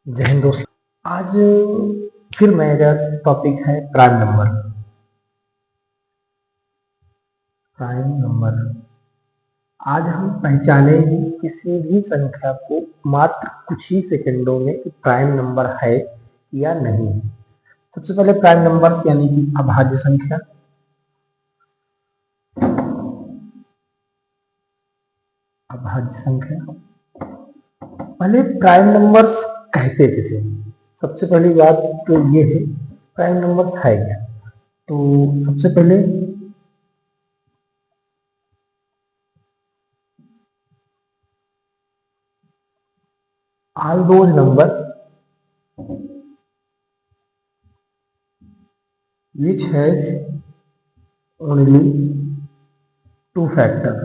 जय हिंद दोस्तों। आज फिर मेरा टॉपिक है प्राइम नंबर। प्राइम नंबर आज हम पहचानेंगे किसी भी संख्या को मात्र कुछ ही सेकंडों में कि प्राइम नंबर है या नहीं है। सबसे पहले प्राइम नंबर्स यानी कि अभाज्य संख्या। अभाज्य संख्या पहले प्राइम नंबर्स कहते किसे? सबसे पहली बात तो ये है प्राइम नंबर्स है क्या। तो सबसे पहले all those numbers which has only two factors,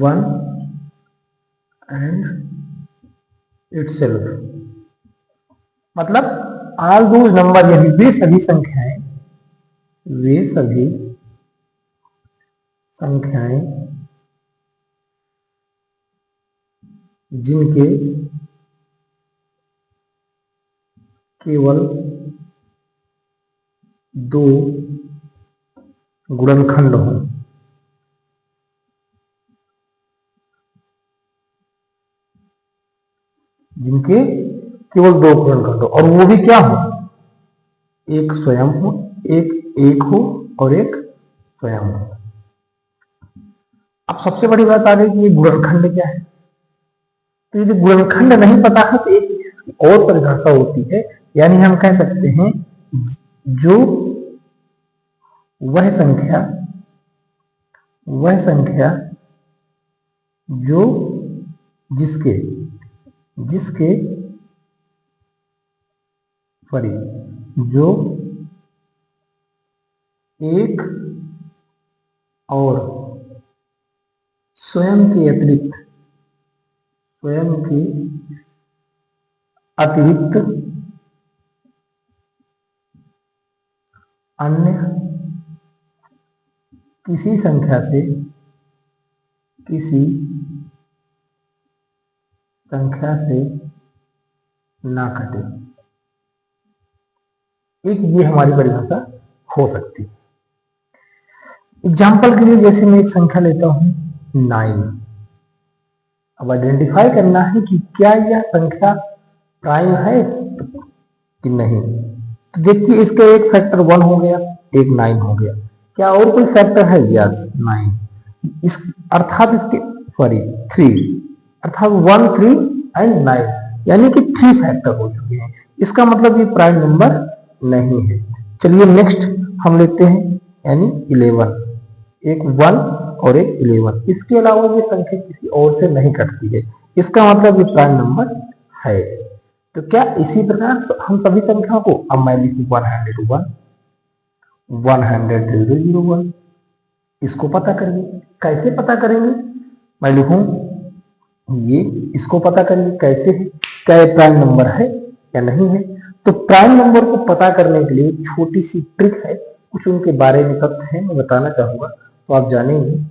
one and itself। मतलब all those नंबर यानी वे सभी संख्याएं जिनके केवल दो गुणनखंड हों। जिनके केवल दो गुणनखंड हो और वो भी क्या हो, एक स्वयं हो, एक हो और एक स्वयं हो। अब सबसे बड़ी बात आ गई कि ये गुणनखंड क्या है। तो यदि गुणनखंड नहीं पता है तो एक और परिभाषा होती है, यानी हम कह सकते हैं जो वह संख्या जो जिसके जो एक और स्वयं के अतिरिक्त अन्य किसी संख्या से ना घटे। एक ये हमारी परिभाषा हो सकती है। एग्जाम्पल के लिए जैसे मैं एक संख्या लेता हूं 9। अब आइडेंटिफाई करना है कि क्या यह संख्या प्राइम है कि नहीं। तो देखिए इसका एक फैक्टर 1 हो गया, एक 9 हो गया। क्या और कोई फैक्टर है? यस, 9। इस अर्थात इसके 3 अर्थात 1, 3 एंड 9 यानी कि 3 फैक्टर हो चुके हैं। इसका मतलब ये प्राइम नंबर नहीं है। चलिए नेक्स्ट हम लेते हैं यानी 11। एक 1 और एक 11। इसके अलावा ये संख्या किसी और से नहीं कटती है, इसका मतलब ये प्राइम नंबर है। तो क्या इसी प्रकार हम सभी संख्याओं को, अब मैं लिखूं 101, 10001, इसको पता करेंगे। कैसे पता करेंगे? मैं लिखूं ये, इसको पता करेंगे कैसे है, क्या ये प्राइम नंबर है या नहीं है। तो प्राइम नंबर को पता करने के लिए छोटी सी ट्रिक है, कुछ उनके बारे में तथ्य है मैं बताना चाहूंगा, तो आप जानेंगे।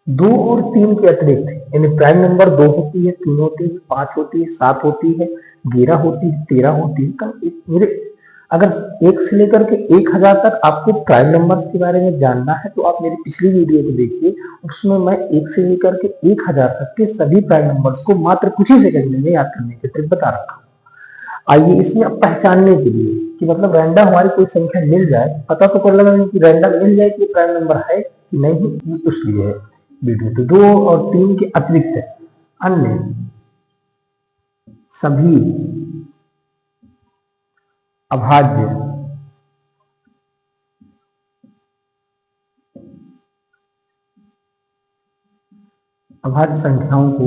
दो और तीन के अतिरिक्त यानी प्राइम नंबर 2 होती है, 3 होती है, 5 होती है, 7 होती है, 11 होती है, 13 होती है। मेरे अगर 1 से लेकर के 1000 तक आपको प्राइम नंबर्स के बारे में जानना है तो आप मेरी पिछली वीडियो को देखिए, उसमें मैं 1 से लेकर के 1000 तक के सभी प्राइम नंबर्स को मात्र कुछ ही सेकंड में याद करने के ट्रिक बता रखा हूँ। आइए इसमें अब पहचानने के लिए कि मतलब रैंडम हमारी कोई संख्या मिल जाए, पता तो कर लगा कि रैंडम मिल जाए कि प्राइम नंबर है कि नहीं, ये उसलिए है वीडियो। तो 2 और 3 के अतिरिक्त अन्य सभी अभाज्य संख्याओं को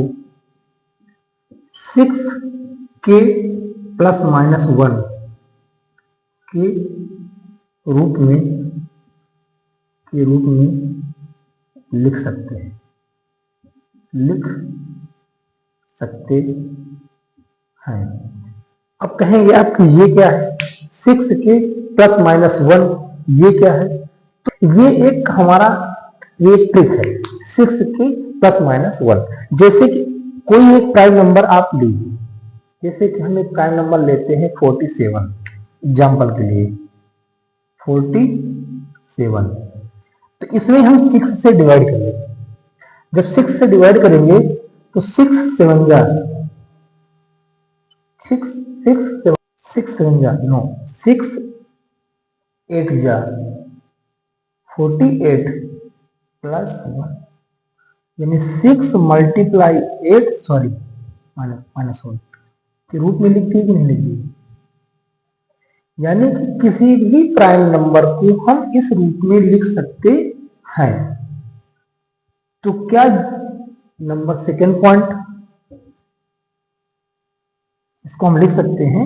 6 के ±1 के रूप में लिख सकते हैं। लिख सकते हैं। अब कहेंगे आपकी ये क्या है, 6 के प्लस माइनस 1, ये क्या है? तो ये एक हमारा ये ट्रिक है, 6 के प्लस माइनस 1। जैसे कि कोई एक प्राइम नंबर आप लीजिए, जैसे कि हम एक प्राइम नंबर लेते हैं 47, एग्जाम्पल के लिए 47, तो इसमें हम 6 से डिवाइड करेंगे। जब 6 से डिवाइड करेंगे तो 6 7 जा 6 7 जा नो 6 8 जा 48 प्लस 1, यानी 6 मल्टीप्लाई 8 सॉरी माइनस 1 के रूप में लिखती है कि नहीं लिखती? यानी कि किसी भी प्राइम नंबर को हम इस रूप में लिख सकते हैं। तो क्या नंबर सेकेंड पॉइंट, इसको हम लिख सकते हैं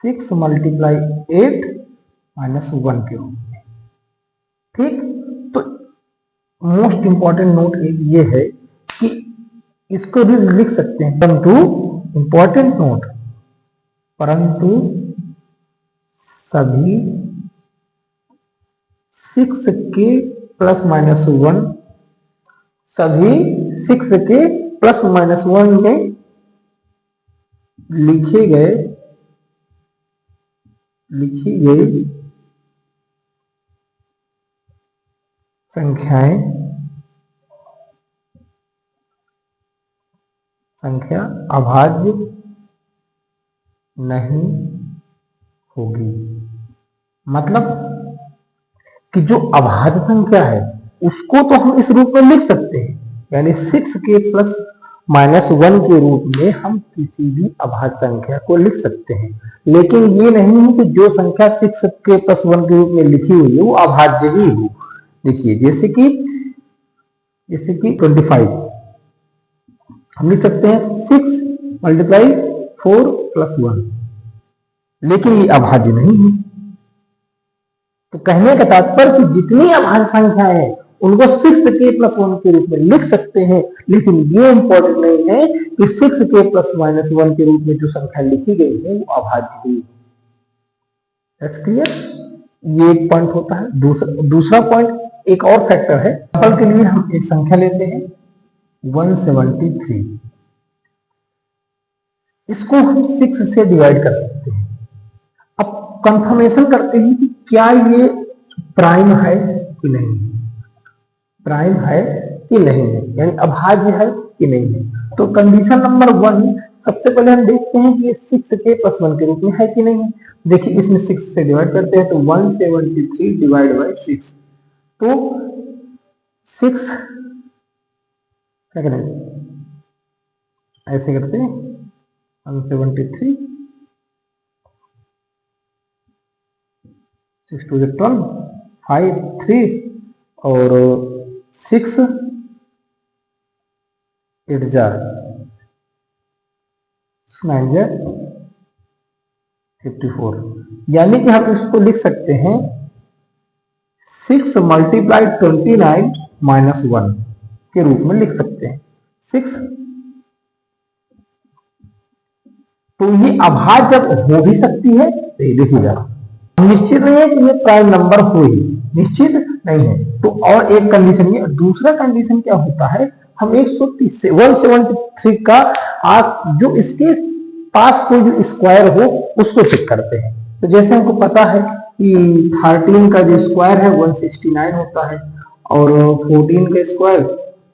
6 मल्टीप्लाई 8 माइनस 1 के रूप में। ठीक, तो मोस्ट इंपॉर्टेंट नोट ये है कि इसको भी लिख सकते हैं, परंतु इंपॉर्टेंट नोट, परंतु सभी 6 के प्लस माइनस 1, सभी 6 के प्लस माइनस 1 में लिखी गई संख्या अभाज्य नहीं होगी। मतलब कि जो अभाज्य संख्या है उसको तो हम इस रूप में लिख सकते हैं, यानी 6 के प्लस माइनस 1 के रूप में हम किसी भी अभाज्य संख्या को लिख सकते हैं। लेकिन ये नहीं है कि जो संख्या 6 के प्लस 1 के रूप में लिखी हुई है वो अभाज्य ही हो। देखिए जैसे कि 25 हम लिख सकते हैं 6 मल्टीप्लाई 4 प्लस 1, लेकिन ये अभाज्य नहीं है। तो कहने का तात्पर्य कि जितनी अभाज्य संख्या है उनको 6 के प्लस 1 के रूप में लिख सकते हैं, लेकिन ये इंपॉर्टेंट नहीं है कि 6 के प्लस माइनस 1 के रूप में जो संख्या लिखी गई है वो अभाज्य है। दैट्स क्लियर, ये एक पॉइंट होता है। दूसरा पॉइंट एक और फैक्टर है। एग्जांपल के लिए हम एक संख्या लेते हैं 173, इसको हम 6 से डिवाइड कर सकते हैं। अब कंफर्मेशन करते हैं कि क्या ये प्राइम है कि नहीं, प्राइम है कि नहीं है, यानी अभाज्य है कि नहीं है। तो कंडीशन नंबर 1, सबसे पहले हम देखते हैं कि ये 6 के प्लस 1 के रूप में है कि नहीं है। देखिए इसमें 6 से डिवाइड करते हैं तो 173 डिवाइड बाई 6, तो 6 क्या करेंगे, ऐसे करते हैं 173 6 2 12 5 3 और 6 8 जार 9 जार 54, यानी कि हम इसको लिख सकते हैं 6 मल्टीप्लाई 29 माइनस 1 के रूप में लिख सकते हैं 6। तो ये अभाज्य जब हो भी सकती है तो ये देखिएगा निश्चित नहीं है कि ये प्राइम नंबर हो ही, निश्चित नहीं है। तो और एक कंडीशन ये, दूसरा कंडीशन क्या होता है, हम 173 का जो इसके पास कोई जो स्क्वायर हो उसको चेक करते हैं। तो जैसे हमको पता है कि 13 का जो स्क्वायर है 169 होता है और 14 का स्क्वायर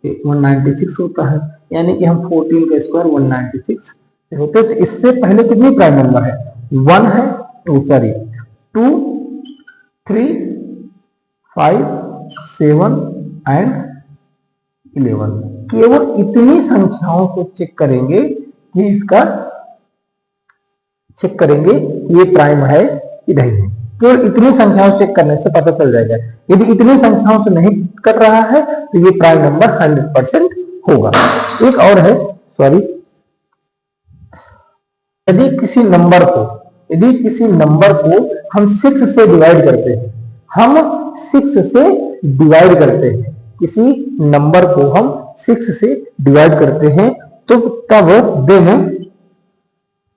196 होता है, यानी कि हम 14 का स्क्वायर 196 होते हैं। तो इससे पहले कितनी प्राइम नंबर है, 1 है, 2 3 5 7 एंड 11। केवल इतनी संख्याओं को चेक करेंगे कि ये प्राइम है कि नहीं है। केवल इतनी संख्याओं चेक करने से पता चल जाएगा। यदि इतनी संख्याओं से नहीं कर रहा है तो ये प्राइम नंबर 100% होगा। एक और है, सॉरी, यदि किसी नंबर को हम 6 से डिवाइड करते हैं, किसी नंबर को हम 6 से डिवाइड करते हैं तो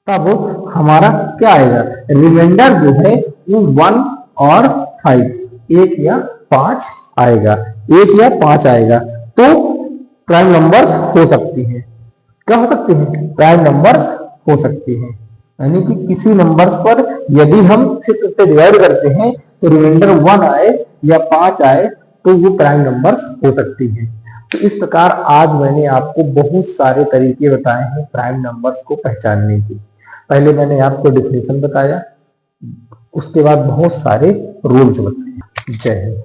तब हमारा क्या आएगा, रिमाइंडर जो है वो 1 और 5, 1 या 5 आएगा, 1 या 5 आएगा। तो प्राइम नंबर्स हो सकती हैं, क्या हो सकती हैं, प्राइम नंबर्स हो सकती हैं। यानी कि किसी नंबर्स पर यदि हम 6 से डिवाइड करते हैं तो रिमाइंडर 1 आए या 5 आए तो वो प्राइम नंबर्स हो सकती हैं। तो इस प्रकार आज मैंने आपको बहुत सारे तरीके बताए हैं प्राइम नंबर्स को पहचानने के। पहले मैंने आपको डिफिनेशन बताया, उसके बाद बहुत सारे रूल्स बताए। जय हिंद।